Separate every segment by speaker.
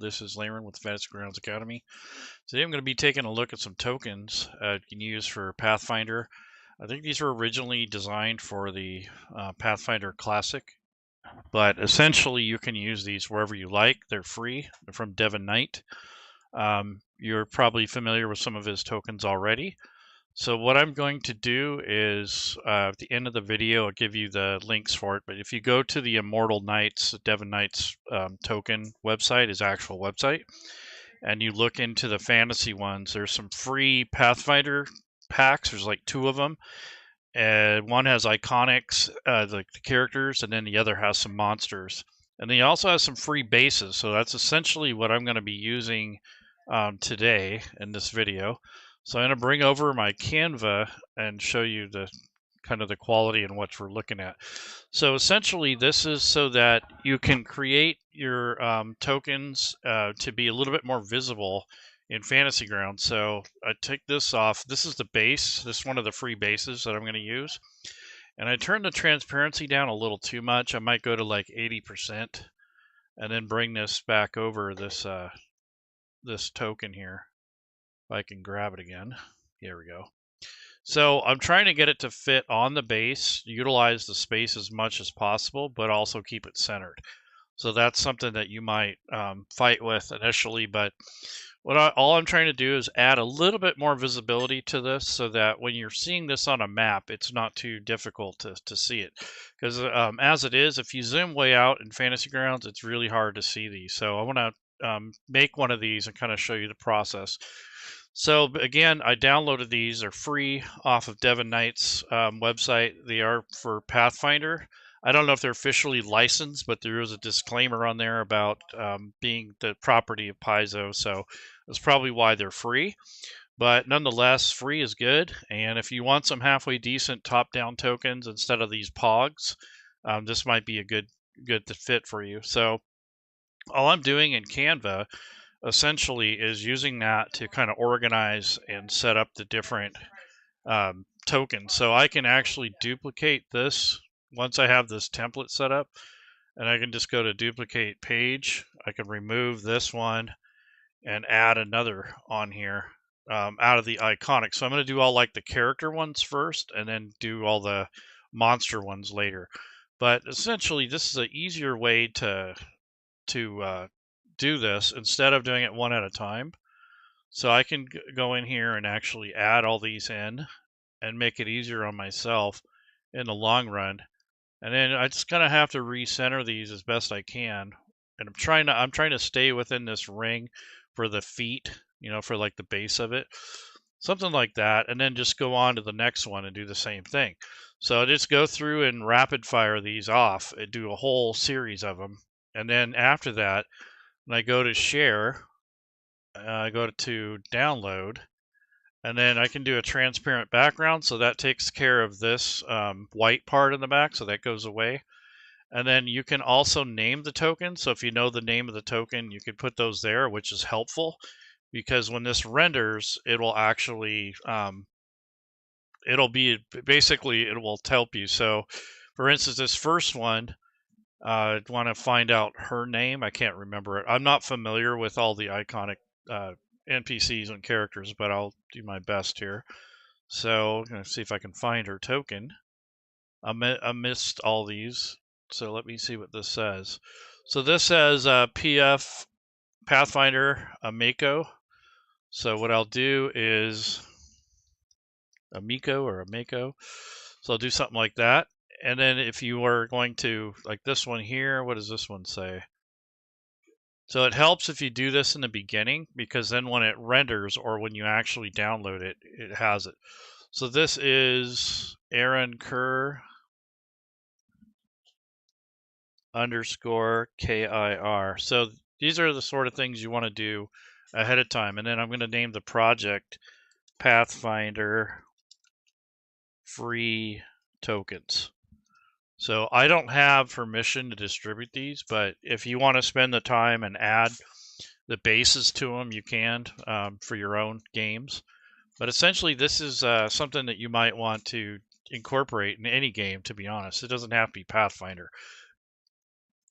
Speaker 1: This is Laren with Fantasy Grounds Academy. Today I'm going to be taking a look at some tokens you can use for Pathfinder. I think these were originally designed for the Pathfinder Classic, but essentially you can use these wherever you like. They're free. They're from Devin Night. You're probably familiar with some of his tokens already. So what I'm going to do is at the end of the video, I'll give you the links for it. But if you go to the Immortal Knights, Devin Knight's token website, his actual website, and you look into the fantasy ones, there's some free Pathfinder packs. There's like 2 of them. And one has iconics, the characters, and then the other has some monsters. And then he also has some free bases. So that's essentially what I'm going to be using today in this video. So I'm going to bring over my Canva and show you the kind of the quality and what we're looking at. So essentially this is so that you can create your tokens to be a little bit more visible in Fantasy Grounds. So I take this off. This is the base. This is one of the free bases that I'm going to use. And I turn the transparency down a little too much. I might go to like 80% and then bring this back over this this token here. If I can grab it again. Here we go. So I'm trying to get it to fit on the base, utilize the space as much as possible, but also keep it centered. So that's something that you might fight with initially, but all I'm trying to do is add a little bit more visibility to this so that when you're seeing this on a map, it's not too difficult to see it. Because as it is, if you zoom way out in Fantasy Grounds, it's really hard to see these. So I want to make one of these and kind of show you the process. So again, I downloaded these. They're free off of Devin Knight's website. They are for Pathfinder. I don't know if they're officially licensed, but there is a disclaimer on there about being the property of Paizo. So that's probably why they're free. But nonetheless, free is good. And if you want some halfway decent top-down tokens instead of these pogs, this might be a good fit for you. So all I'm doing in Canva essentially is using that to kind of organize and set up the different tokens. So I can actually duplicate this once I have this template set up, and I can just go to duplicate page. I can remove this one and add another on here out of the iconic. So I'm going to do all like the character ones first and then do all the monster ones later. But essentially this is an easier way to do this instead of doing it one at a time. So I can go in here and actually add all these in and make it easier on myself in the long run. And then I just kind of have to recenter these as best I can. And I'm trying to stay within this ring for the feet, you know, for like the base of it. Something like that, and then just go on to the next one and do the same thing. So I just go through and rapid fire these off and do a whole series of them. And then after that, when I go to share, I go to download, and then I can do a transparent background. So that takes care of this white part in the back. So that goes away. And then you can also name the token. So if you know the name of the token, you can put those there, which is helpful because when this renders, it will actually, it'll be basically, it will help you. So for instance, this first one, I want to find out her name. I can't remember it. I'm not familiar with all the iconic NPCs and characters, but I'll do my best here. So I'm going to see if I can find her token. I missed all these. So let me see what this says. So this says PF Pathfinder Amiko. So what I'll do is Amiko or Amiko. So I'll do something like that. And then if you are going to, like this one here, what does this one say? So it helps if you do this in the beginning because then when it renders or when you actually download it, it has it. So this is Aaron Kerr _ KIR. So these are the sort of things you want to do ahead of time. And then I'm going to name the project Pathfinder Free Tokens. So I don't have permission to distribute these, but if you want to spend the time and add the bases to them, you can for your own games. But essentially, this is something that you might want to incorporate in any game, to be honest. It doesn't have to be Pathfinder.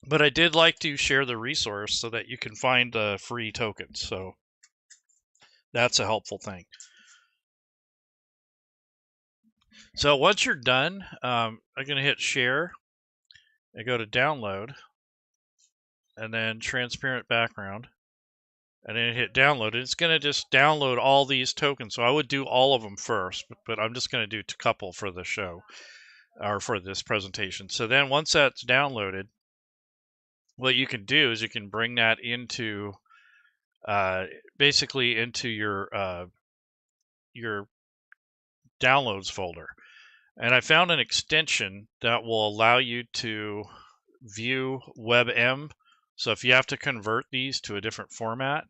Speaker 1: But I did like to share the resource so that you can find free tokens. So that's a helpful thing. So once you're done, I'm going to hit share and go to download and then transparent background. And then hit download. It's going to just download all these tokens. So I would do all of them first, but I'm just going to do a couple for the show or for this presentation. So then once that's downloaded, what you can do is you can bring that into basically into your downloads folder. And I found an extension that will allow you to view WebM. So if you have to convert these to a different format,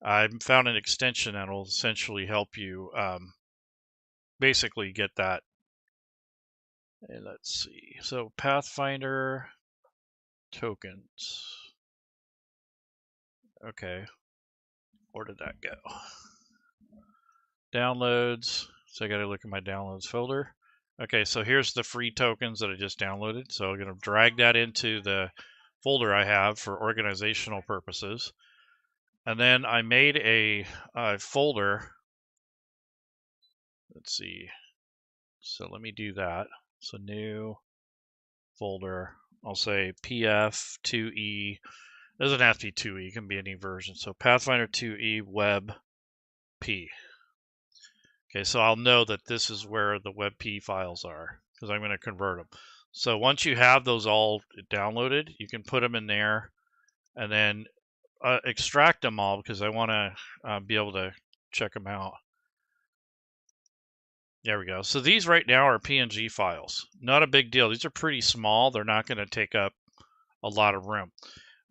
Speaker 1: I found an extension that will essentially help you basically get that. And let's see. So Pathfinder tokens. Okay. Where did that go? Downloads. So I got to look at my downloads folder. Okay, so here's the free tokens that I just downloaded. So I'm going to drag that into the folder I have for organizational purposes. And then I made a folder. Let's see. So let me do that. So new folder. I'll say PF2e. Doesn't have to be 2e. It can be any version. So Pathfinder 2e web p. Okay, so I'll know that this is where the WebP files are because I'm going to convert them. So once you have those all downloaded, you can put them in there and then extract them all because I want to be able to check them out. There we go. So these right now are PNG files. Not a big deal. These are pretty small. They're not going to take up a lot of room.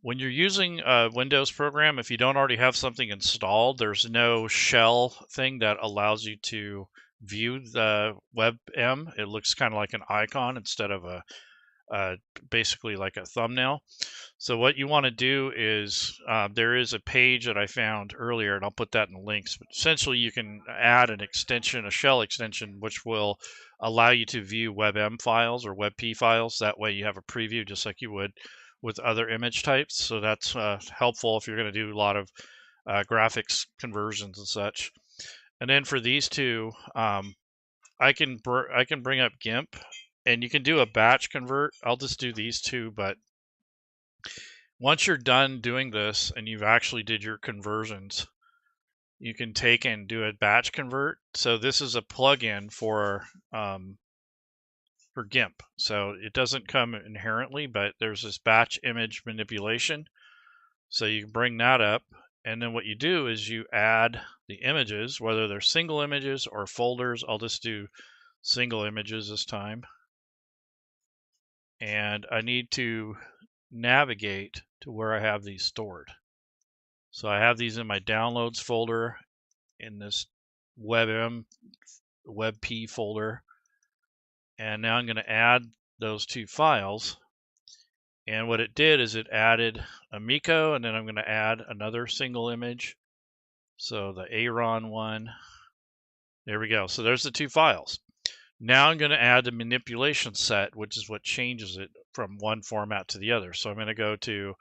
Speaker 1: When you're using a Windows program, if you don't already have something installed, there's no shell thing that allows you to view the WebM. It looks kind of like an icon instead of basically like a thumbnail. So what you want to do is there is a page that I found earlier, and I'll put that in the links. But essentially, you can add an extension, a shell extension, which will allow you to view WebM files or WebP files. That way, you have a preview just like you would with other image types. So that's helpful if you're going to do a lot of graphics conversions and such. And then for these two, I can bring up GIMP, and you can do a batch convert. I'll just do these two, but once you're done doing this and you've actually did your conversions, you can take and do a batch convert. So this is a plugin for GIMP. So it doesn't come inherently, but there's this batch image manipulation. So you can bring that up, and then what you do is you add the images, whether they're single images or folders. I'll just do single images this time. And I need to navigate to where I have these stored. So I have these in my downloads folder in this WebP folder. And now I'm going to add those two files. And what it did is it added Amico, and then I'm going to add another single image. So the Aaron one. There we go. So there's the two files. Now I'm going to add the manipulation set, which is what changes it from one format to the other. So I'm going to go to,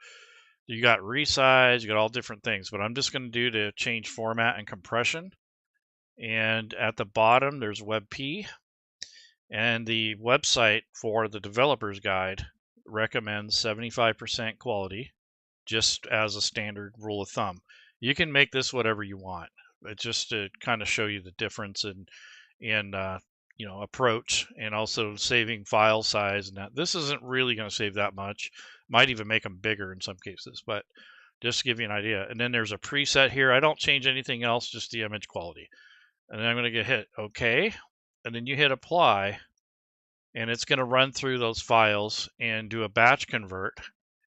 Speaker 1: you got resize, you got all different things, but I'm just going to do to change format and compression. And at the bottom, there's WebP. And the website for the developer's guide recommends 75% quality, just as a standard rule of thumb. You can make this whatever you want. It's just to kind of show you the difference in approach, and also saving file size. And that this isn't really going to save that much. Might even make them bigger in some cases, but just to give you an idea. And then there's a preset here. I don't change anything else, just the image quality. And then I'm going to hit OK, and then you hit apply, and it's going to run through those files and do a batch convert.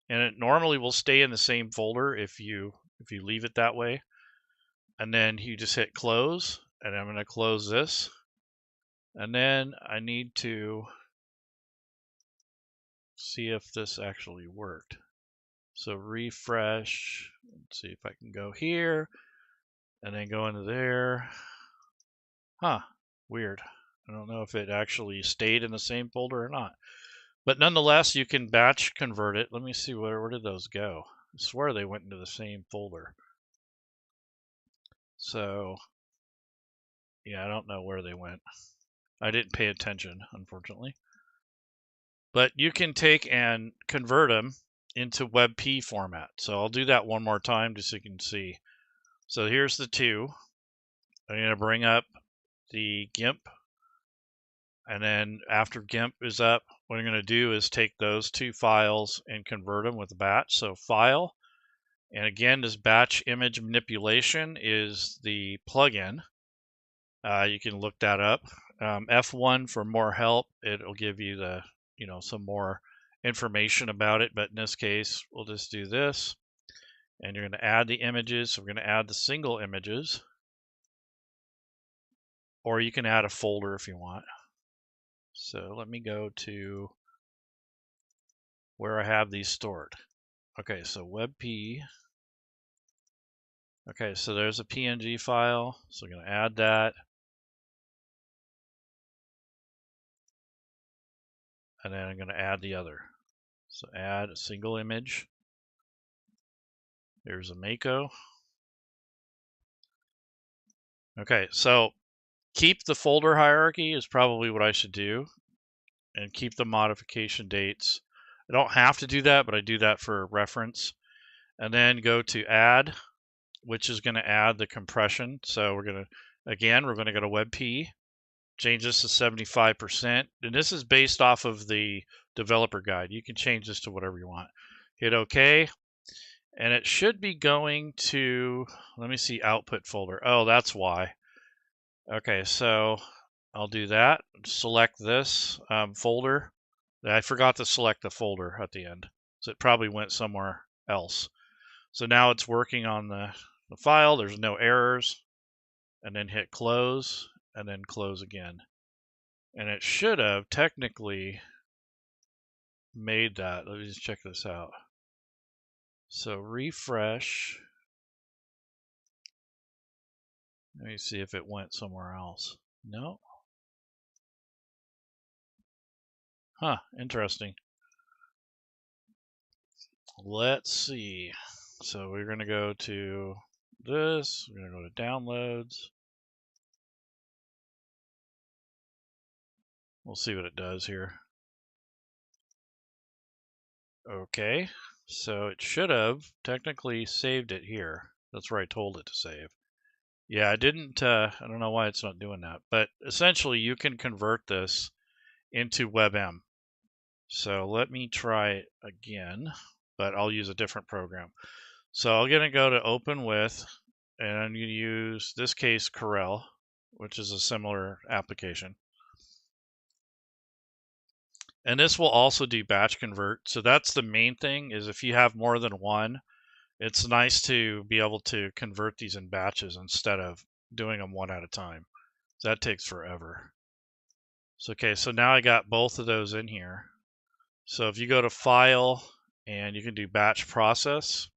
Speaker 1: And it normally will stay in the same folder if you leave it that way. And then you just hit close, and I'm going to close this. And then I need to see if this actually worked. So refresh. Let's see if I can go here and then go into there. Huh, weird. I don't know if it actually stayed in the same folder or not. But nonetheless, you can batch convert it. Let me see, where did those go? I swear they went into the same folder. So, yeah, I don't know where they went. I didn't pay attention, unfortunately. But you can take and convert them into WebP format. So I'll do that one more time just so you can see. So here's the two. I'm going to bring up the GIMP. And then after GIMP is up, what I'm going to do is take those two files and convert them with batch. So file. And again, this batch image manipulation is the plugin. You can look that up. F1 for more help. It'll give you the, some more information about it. But in this case, we'll just do this. And you're going to add the images. So we're going to add the single images. Or you can add a folder if you want. So let me go to where I have these stored. Okay, so WebP. Okay, so there's a PNG file. So I'm going to add that. And then I'm going to add the other. So add a single image. There's a Mako. Okay, so keep the folder hierarchy is probably what I should do. And keep the modification dates. I don't have to do that, but I do that for reference. And then go to add, which is going to add the compression. So we're going to go to WebP, change this to 75%. And this is based off of the developer guide. You can change this to whatever you want. Hit OK. And it should be going to, let me see, output folder. Oh, that's why. Okay, so I'll do that. Select this folder. I forgot to select the folder at the end. So it probably went somewhere else. So now it's working on the file. There's no errors. And then hit close, and then close again. And it should have technically made that. Let me just check this out. So refresh. Let me see if it went somewhere else. No. Huh, interesting. Let's see. So we're going to go to this. We're going to go to downloads. We'll see what it does here. Okay, so it should have technically saved it here. That's where I told it to save. Yeah, I didn't, I don't know why it's not doing that, but essentially you can convert this into WebM. So let me try it again, but I'll use a different program. So I'm going to go to open with, and I'm going to use, this case, Corel, which is a similar application. And this will also do batch convert. So that's the main thing, is if you have more than one, it's nice to be able to convert these in batches instead of doing them one at a time. That takes forever. So, okay, so now I got both of those in here. So if you go to File, and you can do Batch Process,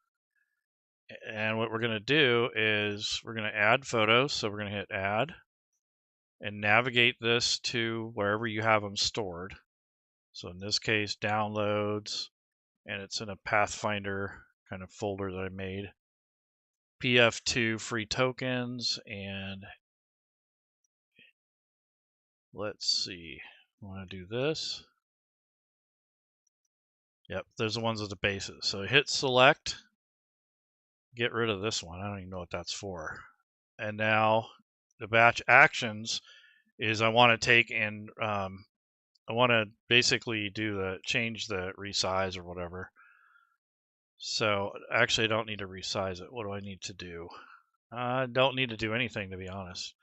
Speaker 1: and what we're going to do is we're going to add photos. So we're going to hit Add, and navigate this to wherever you have them stored. So in this case, Downloads, and it's in a Pathfinder kind of folder that I made. PF2e free tokens, and let's see, I want to do this. Yep, there's the ones with the bases. So hit select, get rid of this one. I don't even know what that's for. And now the batch actions is I want to take and I want to basically change the resize or whatever. So actually I don't need to resize it. What do I need to do? I don't need to do anything, to be honest.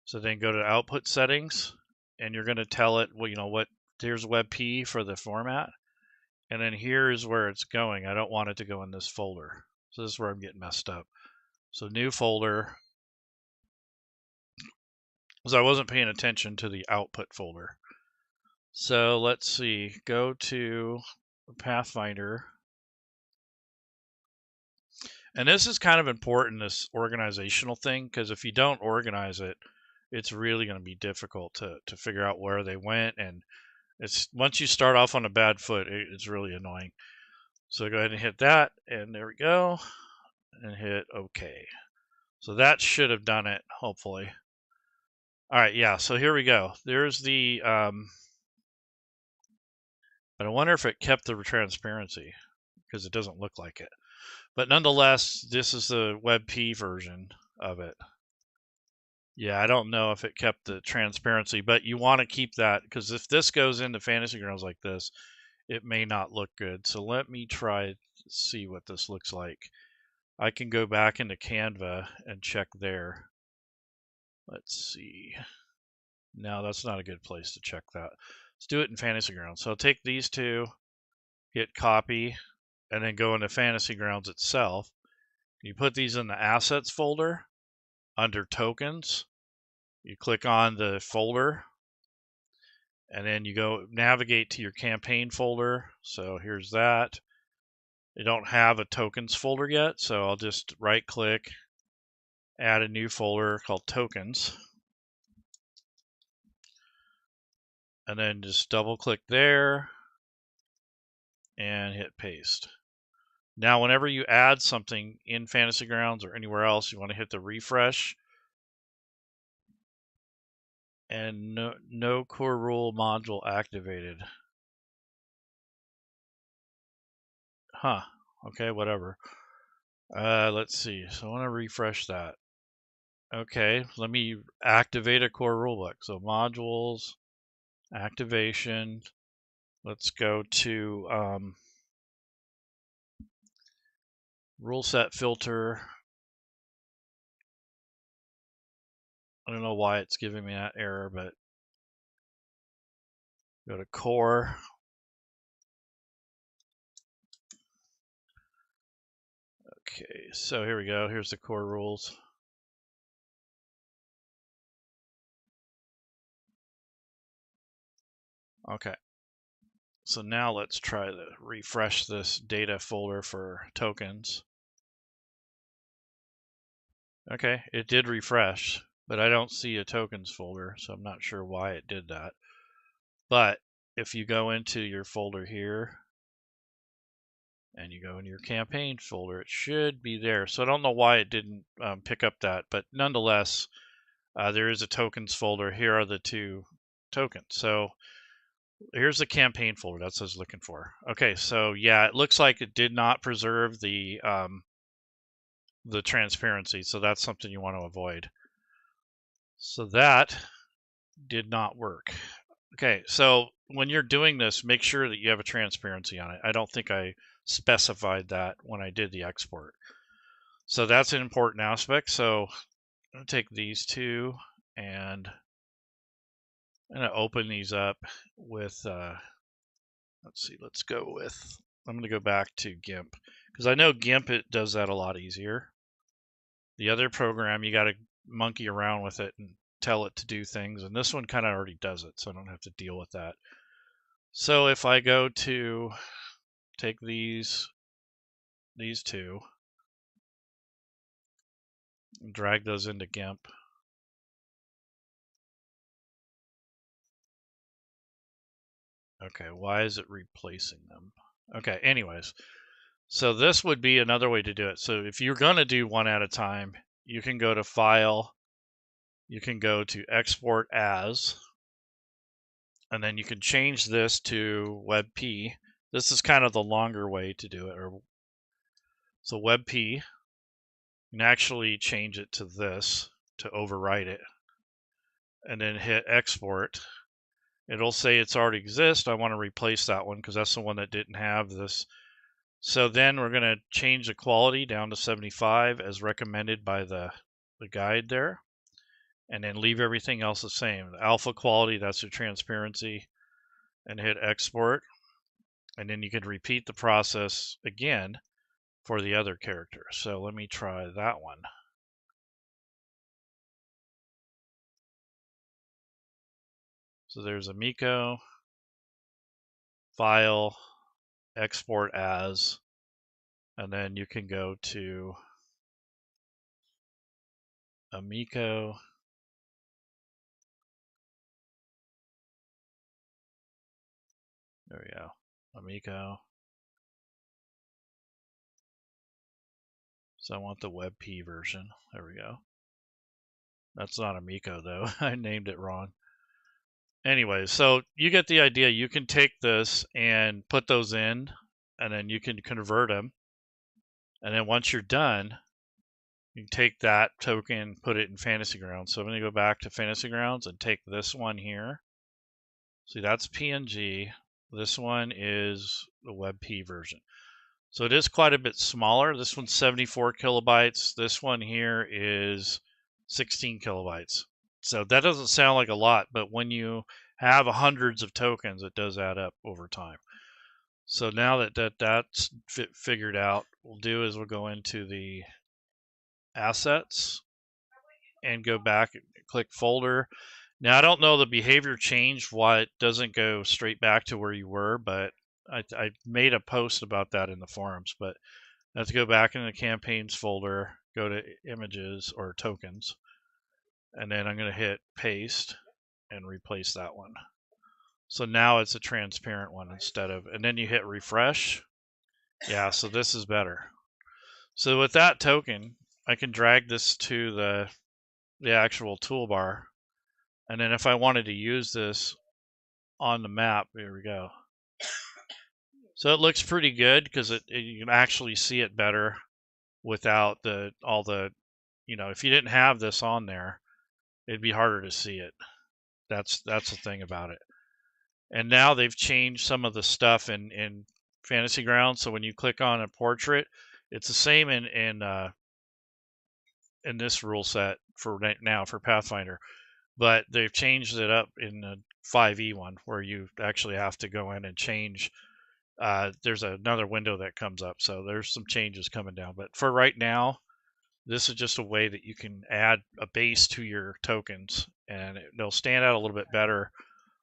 Speaker 1: So then go to output settings, and you're going to tell it, well, here's WebP for the format. And then here's where it's going. I don't want it to go in this folder. So this is where I'm getting messed up. So new folder, because I wasn't paying attention to the output folder. So let's see, go to Pathfinder. And this is kind of important, this organizational thing, because if you don't organize it, it's really going to be difficult to figure out where they went. And It's once you start off on a bad foot, it's really annoying. So go ahead and hit that, and there we go, and hit OK. So that should have done it, hopefully. All right, yeah, so here we go. There's the, but I wonder if it kept the transparency, because it doesn't look like it. But nonetheless, this is the WebP version of it. Yeah, I don't know if it kept the transparency, but you want to keep that, because if this goes into Fantasy Grounds like this, it may not look good. So let me try to see what this looks like. I can go back into Canva and check there. Let's see. No, that's not a good place to check that. Let's do it in Fantasy Grounds. So I'll take these two, hit copy, and then go into Fantasy Grounds itself. You put these in the Assets folder under Tokens. You click on the folder, and then you go navigate to your campaign folder. So here's that. They don't have a Tokens folder yet, so I'll just right click, add a new folder called Tokens, and then just double click there and hit paste. Now whenever you add something in Fantasy Grounds or anywhere else, you want to hit the refresh, and no core rule module activated. Huh, okay, whatever. Let's see, so I want to refresh that. Okay, let me activate a core rulebook. So modules, activation. Let's go to rule set filter. I don't know why it's giving me that error, but go to core. Okay, so here we go. Here's the core rules. Okay, so now let's try to refresh this data folder for tokens. Okay, it did refresh, but I don't see a tokens folder, so I'm not sure why it did that. But if you go into your folder here and you go into your campaign folder, it should be there. So I don't know why it didn't pick up that, but nonetheless, there is a tokens folder. Here are the two tokens. So here's the campaign folder. That's what I was looking for. Okay, so yeah, it looks like it did not preserve the transparency. So that's something you want to avoid. So that did not work. Okay, so when you're doing this, make sure that you have a transparency on it. I don't think I specified that when I did the export. So that's an important aspect. So I'm going to take these two and I'm going to open these up with, let's see, let's go with, I'm going to go back to GIMP because I know GIMP, it does that a lot easier. The other program, you got to monkey around with it and tell it to do things. And this one kind of already does it, so I don't have to deal with that. So if I go to take these two, and drag those into GIMP. Okay, why is it replacing them? Okay, anyways, so this would be another way to do it. So if you're going to do one at a time, you can go to File, you can go to Export As, and then you can change this to WebP. This is kind of the longer way to do it. So WebP, you can actually change it to this to overwrite it, and then hit Export. It'll say it's already exists. I want to replace that one because that's the one that didn't have this. So then we're going to change the quality down to 75 as recommended by the guide there, and then leave everything else the same. The alpha quality, that's your transparency, and hit export. And then you can repeat the process again for the other character. So let me try that one. So there's Amico, File, Export As, and then you can go to Amico, There we go. Amico. So I want the WebP version. There we go. That's not Amico though. I named it wrong. Anyway, so you get the idea. You can take this and put those in, and then you can convert them. And then once you're done, you can take that token, put it in Fantasy Grounds. So I'm going to go back to Fantasy Grounds and take this one here. See, that's PNG. This one is the WebP version. So it is quite a bit smaller. This one's 74 kilobytes. This one here is 16 kilobytes. So that doesn't sound like a lot, but when you have hundreds of tokens, it does add up over time. So now that's figured out, what we'll do is we'll go into the assets and go back and click folder. Now I don't know the behavior changed why it doesn't go straight back to where you were, but I made a post about that in the forums. But let's go back into the campaigns folder, go to images or tokens, and then I'm going to hit paste and replace that one. So now it's a transparent one instead of, and then you hit refresh. Yeah, so this is better. So with that token, I can drag this to the actual toolbar. And then if I wanted to use this on the map, here we go. So it looks pretty good because you can actually see it better without all the, if you didn't have this on there, it'd be harder to see it. That's the thing about it. And now they've changed some of the stuff in Fantasy Grounds. So when you click on a portrait, it's the same in this rule set for right now for Pathfinder, but they've changed it up in the 5e one where you actually have to go in and change. There's another window that comes up, so there's some changes coming down. But for right now, this is just a way that you can add a base to your tokens, and they'll stand out a little bit better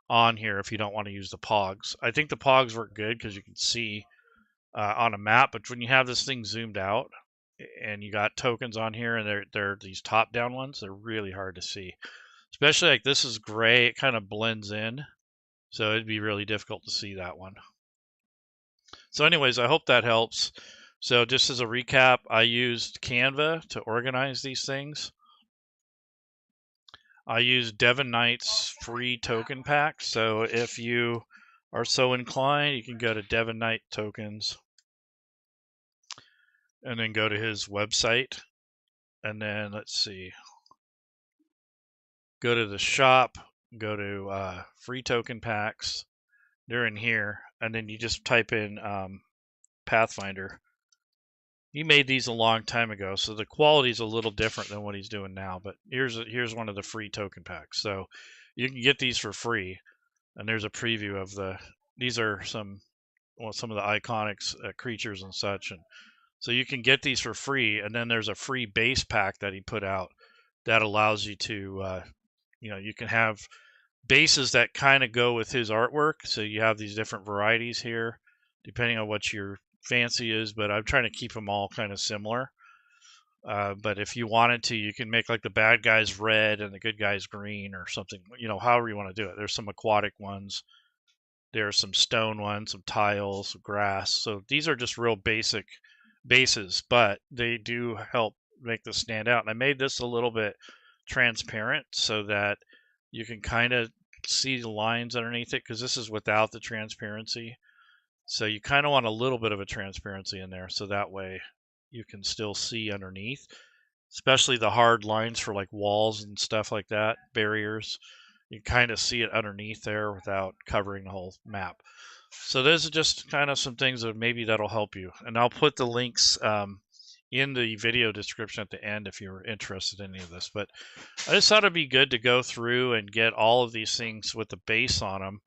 Speaker 1: on here if you don't want to use the pogs. I think the pogs work good because you can see on a map, but when you have this thing zoomed out and you got tokens on here and they're these top-down ones, they're really hard to see. Especially like this is gray, it kind of blends in, so it'd be really difficult to see that one. So anyways, I hope that helps. So just as a recap, I used Canva to organize these things. I used Devin Night's free token pack. So if you are so inclined, you can go to Devin Night tokens and then go to his website. And then let's see, go to the shop, go to free token packs. They're in here. And then you just type in Pathfinder. He made these a long time ago, so the quality is a little different than what he's doing now. But here's one of the free token packs. So you can get these for free, and there's a preview of these are some of the iconic creatures and such, and so you can get these for free. And then there's a free base pack that he put out that allows you to you can have bases that kind of go with his artwork. So you have these different varieties here, depending on what your fancy is, but I'm trying to keep them all kind of similar. But if you wanted to, you can make like the bad guys red and the good guys green or something, however you want to do it. There's some aquatic ones. There are some stone ones, some tiles, some grass. So these are just real basic bases, but they do help make this stand out. And I made this a little bit transparent so that you can kind of see the lines underneath it, because this is without the transparency. So you kind of want a little bit of a transparency in there, so that way you can still see underneath, especially the hard lines for like walls and stuff like that, barriers. You kind of see it underneath there without covering the whole map. So those are just kind of some things that maybe that'll help you. And I'll put the links in the video description at the end if you're interested in any of this. But I just thought it'd be good to go through and get all of these things with the base on them.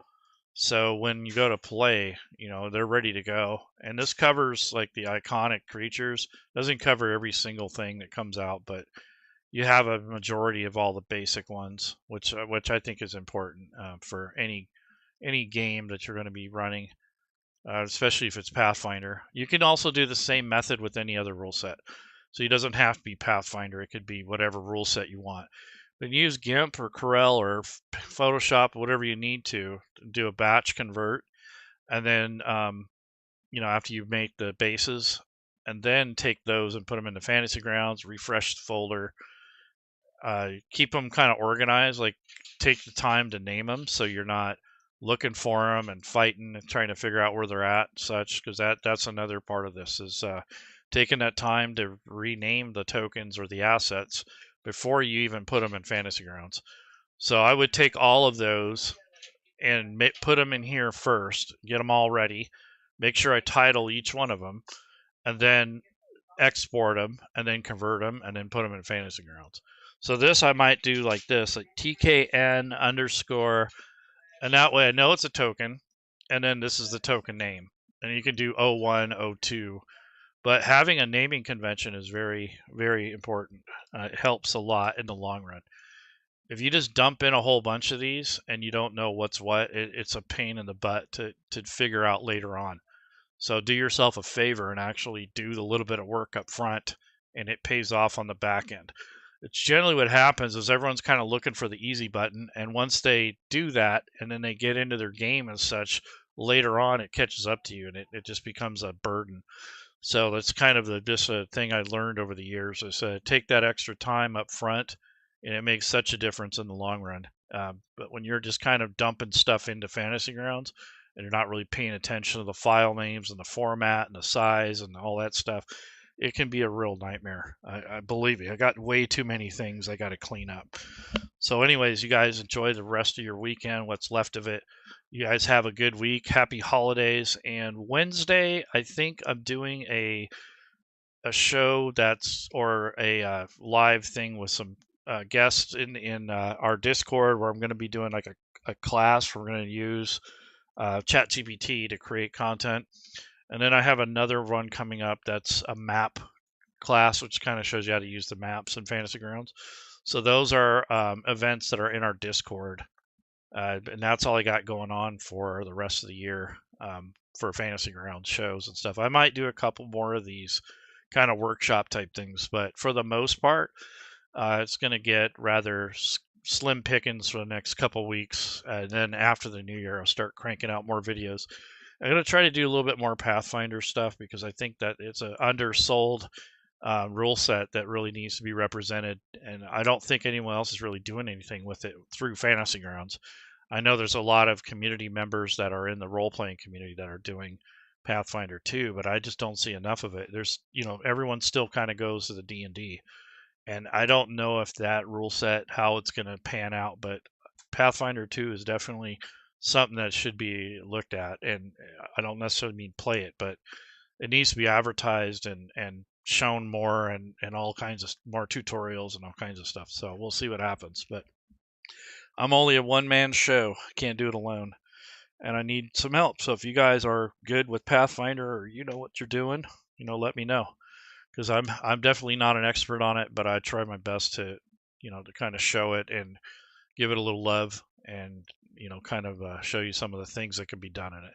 Speaker 1: So when you go to play, they're ready to go. And this covers like the iconic creatures. Doesn't cover every single thing that comes out, but you have a majority of all the basic ones, which I think is important for any game that you're going to be running, especially if it's Pathfinder. You can also do the same method with any other rule set. So it doesn't have to be Pathfinder. It could be whatever rule set you want. But use GIMP or Corel or Photoshop, whatever you need to do a batch convert, and then after you make the bases, and then take those and put them into Fantasy Grounds, refresh the folder, keep them kind of organized, like take the time to name them so you're not looking for them and fighting and trying to figure out where they're at and such, because that's another part of this is taking that time to rename the tokens or the assets before you even put them in Fantasy Grounds. So I would take all of those and put them in here first, get them all ready, make sure I title each one of them, and then export them, and then convert them, and then put them in Fantasy Grounds. So this I might do like this, like TKN underscore, and that way I know it's a token, and then this is the token name. And you can do 01, 02, but having a naming convention is very, very important. It helps a lot in the long run. If you just dump in a whole bunch of these and you don't know what's what, it's a pain in the butt to figure out later on. So do yourself a favor and actually do the little bit of work up front, and it pays off on the back end. It's generally what happens is everyone's kind of looking for the easy button, and once they do that and then they get into their game and such, later on it catches up to you and it just becomes a burden. So that's kind of just a thing I learned over the years is take that extra time up front, and it makes such a difference in the long run. But when you're just kind of dumping stuff into Fantasy Grounds and you're not really paying attention to the file names and the format and the size and all that stuff, it can be a real nightmare. I believe me, I got way too many things I got to clean up. So anyways, you guys enjoy the rest of your weekend, what's left of it. You guys have a good week. Happy holidays. And Wednesday, I think I'm doing a show or a live thing with some guests in our Discord, where I'm going to be doing like a class. We're going to use ChatGPT to create content. And then I have another one coming up that's a map class, which kind of shows you how to use the maps in Fantasy Grounds. So those are events that are in our Discord. And that's all I got going on for the rest of the year for Fantasy Grounds shows and stuff. I might do a couple more of these kind of workshop type things, but for the most part, it's going to get rather slim pickings for the next couple weeks. And then after the new year, I'll start cranking out more videos. I'm going to try to do a little bit more Pathfinder stuff because I think that it's an undersold rule set that really needs to be represented, and I don't think anyone else is really doing anything with it through Fantasy Grounds. I know there's a lot of community members that are in the role-playing community that are doing Pathfinder too, but I just don't see enough of it. There's, everyone still kind of goes to the D&D, and I don't know if that rule set, how it's going to pan out, but Pathfinder 2 is definitely something that should be looked at, and I don't necessarily mean play it, but it needs to be advertised and shown more, and all kinds of more tutorials and all kinds of stuff. So we'll see what happens, but I'm only a one-man show. I can't do it alone, and I need some help. So if you guys are good with Pathfinder, or you know what you're doing, let me know, because I'm definitely not an expert on it, but I try my best to to kind of show it and give it a little love, and kind of show you some of the things that can be done in it.